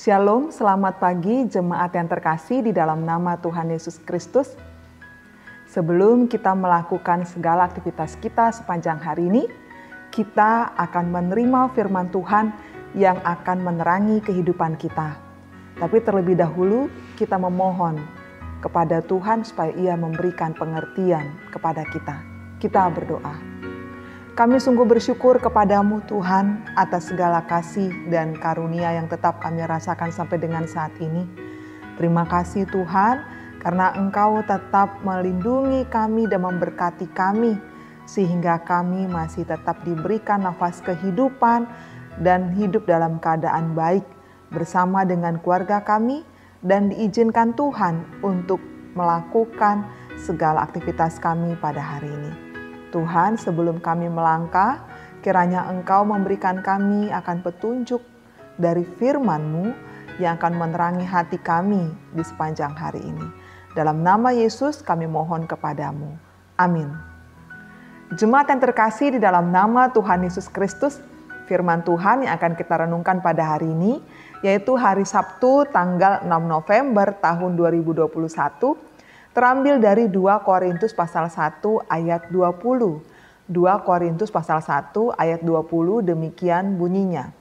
Shalom, selamat pagi jemaat yang terkasih di dalam nama Tuhan Yesus Kristus. Sebelum kita melakukan segala aktivitas kita sepanjang hari ini, kita akan menerima firman Tuhan yang akan menerangi kehidupan kita. Tapi terlebih dahulu kita memohon kepada Tuhan supaya Ia memberikan pengertian kepada kita. Kita berdoa. Kami sungguh bersyukur kepadamu Tuhan atas segala kasih dan karunia yang tetap kami rasakan sampai dengan saat ini. Terima kasih Tuhan karena Engkau tetap melindungi kami dan memberkati kami sehingga kami masih tetap diberikan nafas kehidupan dan hidup dalam keadaan baik bersama dengan keluarga kami dan diizinkan Tuhan untuk melakukan segala aktivitas kami pada hari ini. Tuhan, sebelum kami melangkah, kiranya Engkau memberikan kami akan petunjuk dari firman-Mu yang akan menerangi hati kami di sepanjang hari ini. Dalam nama Yesus kami mohon kepadamu. Amin. Jemaat yang terkasih di dalam nama Tuhan Yesus Kristus, firman Tuhan yang akan kita renungkan pada hari ini, yaitu hari Sabtu tanggal 6 November tahun 2021, terambil dari 2 Korintus pasal 1 ayat 20. 2 Korintus pasal 1 ayat 20 demikian bunyinya.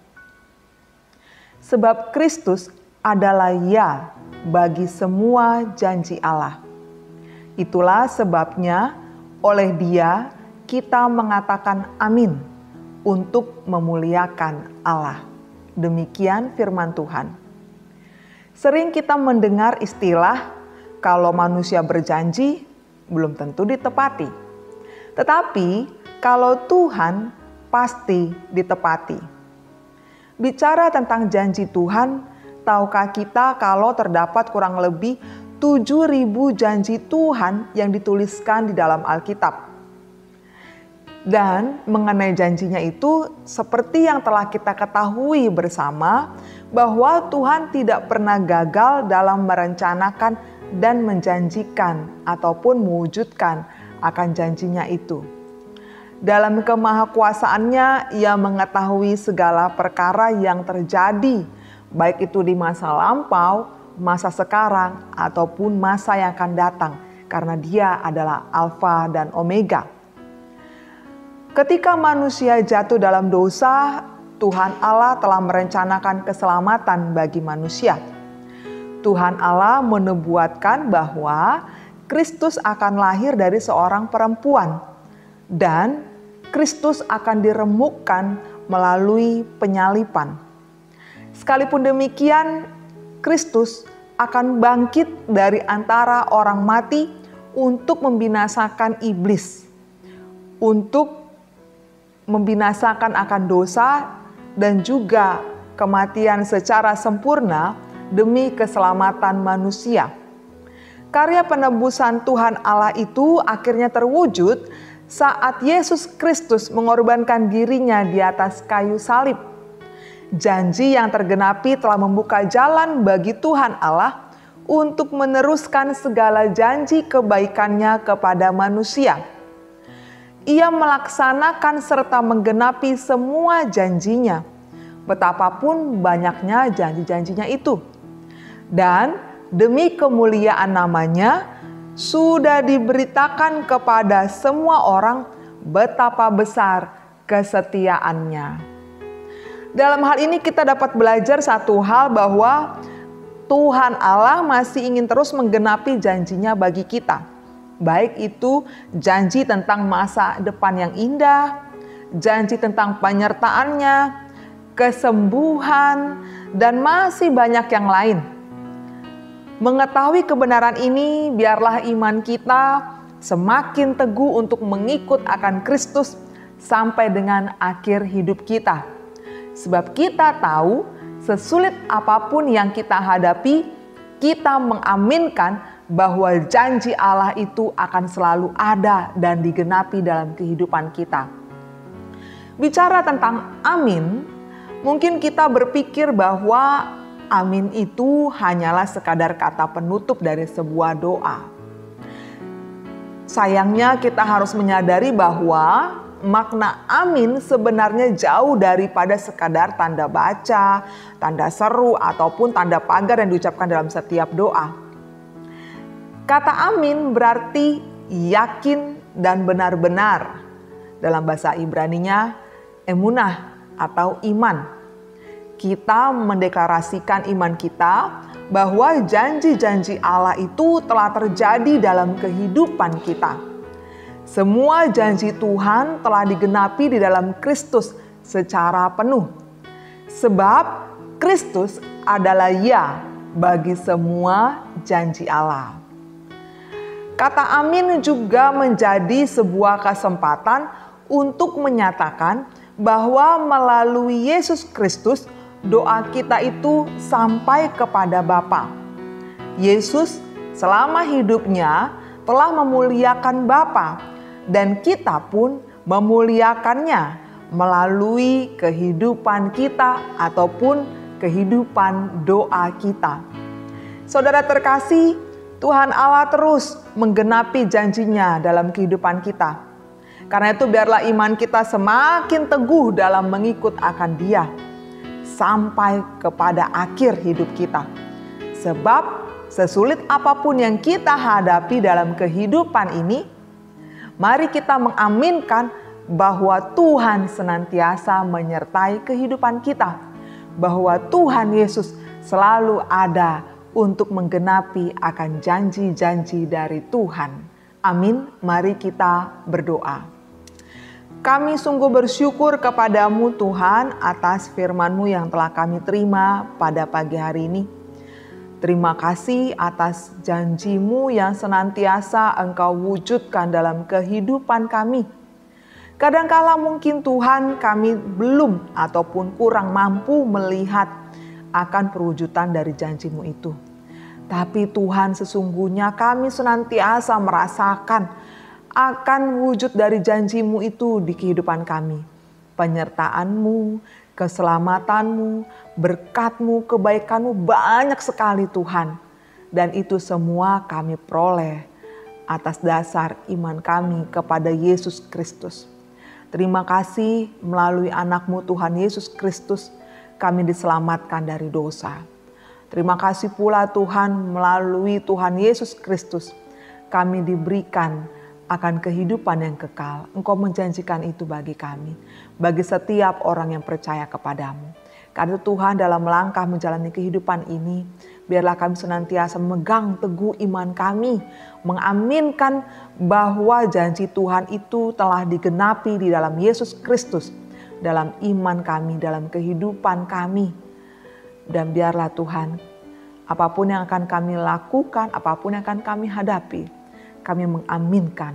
Sebab Kristus adalah ya bagi semua janji Allah. Itulah sebabnya oleh Dia kita mengatakan amin untuk memuliakan Allah. Demikian firman Tuhan. Sering kita mendengar istilah kalau manusia berjanji, belum tentu ditepati. Tetapi kalau Tuhan pasti ditepati. Bicara tentang janji Tuhan, tahukah kita kalau terdapat kurang lebih 7.000 janji Tuhan yang dituliskan di dalam Alkitab. Dan mengenai janjinya itu, seperti yang telah kita ketahui bersama, bahwa Tuhan tidak pernah gagal dalam merencanakan dan menjanjikan ataupun mewujudkan akan janjinya itu. Dalam kemahakuasaannya, Ia mengetahui segala perkara yang terjadi, baik itu di masa lampau, masa sekarang, ataupun masa yang akan datang, karena Dia adalah Alfa dan Omega. Ketika manusia jatuh dalam dosa, Tuhan Allah telah merencanakan keselamatan bagi manusia. Tuhan Allah menubuatkan bahwa Kristus akan lahir dari seorang perempuan dan Kristus akan diremukkan melalui penyalipan. Sekalipun demikian, Kristus akan bangkit dari antara orang mati untuk membinasakan iblis, untuk membinasakan akan dosa dan juga kematian secara sempurna demi keselamatan manusia. Karya penebusan Tuhan Allah itu akhirnya terwujud saat Yesus Kristus mengorbankan dirinya di atas kayu salib. Janji yang tergenapi telah membuka jalan bagi Tuhan Allah untuk meneruskan segala janji kebaikannya kepada manusia. Ia melaksanakan serta menggenapi semua janjinya, betapapun banyaknya janji-janjinya itu. Dan demi kemuliaan namanya, sudah diberitakan kepada semua orang betapa besar kesetiaannya. Dalam hal ini kita dapat belajar satu hal bahwa Tuhan Allah masih ingin terus menggenapi janjinya bagi kita. Baik itu janji tentang masa depan yang indah, janji tentang penyertaannya, kesembuhan, dan masih banyak yang lain. Mengetahui kebenaran ini, biarlah iman kita semakin teguh untuk mengikut akan Kristus sampai dengan akhir hidup kita. Sebab kita tahu, sesulit apapun yang kita hadapi, kita mengaminkan bahwa janji Allah itu akan selalu ada dan digenapi dalam kehidupan kita. Bicara tentang amin, mungkin kita berpikir bahwa amin itu hanyalah sekadar kata penutup dari sebuah doa. Sayangnya kita harus menyadari bahwa makna amin sebenarnya jauh daripada sekadar tanda baca, tanda seru, ataupun tanda pagar yang diucapkan dalam setiap doa. Kata amin berarti yakin dan benar-benar. Dalam bahasa Ibraninya, emunah atau iman. Kita mendeklarasikan iman kita bahwa janji-janji Allah itu telah terjadi dalam kehidupan kita. Semua janji Tuhan telah digenapi di dalam Kristus secara penuh. Sebab Kristus adalah ya bagi semua janji Allah. Kata amin juga menjadi sebuah kesempatan untuk menyatakan bahwa melalui Yesus Kristus doa kita itu sampai kepada Bapa. Yesus selama hidupnya telah memuliakan Bapa. Dan kita pun memuliakannya melalui kehidupan kita ataupun kehidupan doa kita. Saudara terkasih, Tuhan Allah terus menggenapi janjinya dalam kehidupan kita. Karena itu biarlah iman kita semakin teguh dalam mengikut akan Dia sampai kepada akhir hidup kita. Sebab sesulit apapun yang kita hadapi dalam kehidupan ini, mari kita mengaminkan bahwa Tuhan senantiasa menyertai kehidupan kita. Bahwa Tuhan Yesus selalu ada untuk menggenapi akan janji-janji dari Tuhan. Amin, mari kita berdoa. Kami sungguh bersyukur kepadamu Tuhan atas firman-Mu yang telah kami terima pada pagi hari ini. Terima kasih atas janji-Mu yang senantiasa Engkau wujudkan dalam kehidupan kami. Kadangkala mungkin Tuhan kami belum ataupun kurang mampu melihat akan perwujudan dari janji-Mu itu. Tapi Tuhan sesungguhnya kami senantiasa merasakan akan wujud dari janji-Mu itu di kehidupan kami. Penyertaan-Mu, keselamatan-Mu, berkat-Mu, kebaikan-Mu banyak sekali Tuhan. Dan itu semua kami peroleh atas dasar iman kami kepada Yesus Kristus. Terima kasih melalui anak-Mu Tuhan Yesus Kristus kami diselamatkan dari dosa. Terima kasih pula Tuhan melalui Tuhan Yesus Kristus kami diberikan akan kehidupan yang kekal. Engkau menjanjikan itu bagi kami, bagi setiap orang yang percaya kepadamu. Karena Tuhan dalam langkah menjalani kehidupan ini, biarlah kami senantiasa memegang teguh iman kami, mengaminkan bahwa janji Tuhan itu telah digenapi di dalam Yesus Kristus, dalam iman kami, dalam kehidupan kami. Dan biarlah Tuhan, apapun yang akan kami lakukan, apapun yang akan kami hadapi, kami mengaminkan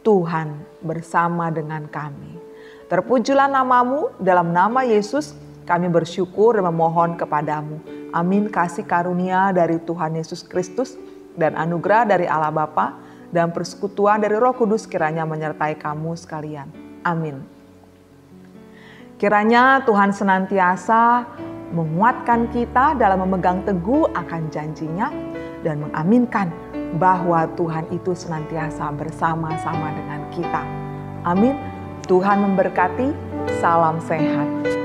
Tuhan bersama dengan kami. Terpujilah nama-Mu, dalam nama Yesus kami bersyukur dan memohon kepadamu. Amin. Kasih karunia dari Tuhan Yesus Kristus dan anugerah dari Allah Bapa dan persekutuan dari Roh Kudus kiranya menyertai kamu sekalian. Amin. Kiranya Tuhan senantiasa menguatkan kita dalam memegang teguh akan janjinya dan mengaminkan bahwa Tuhan itu senantiasa bersama-sama dengan kita. Amin. Tuhan memberkati. Salam sehat.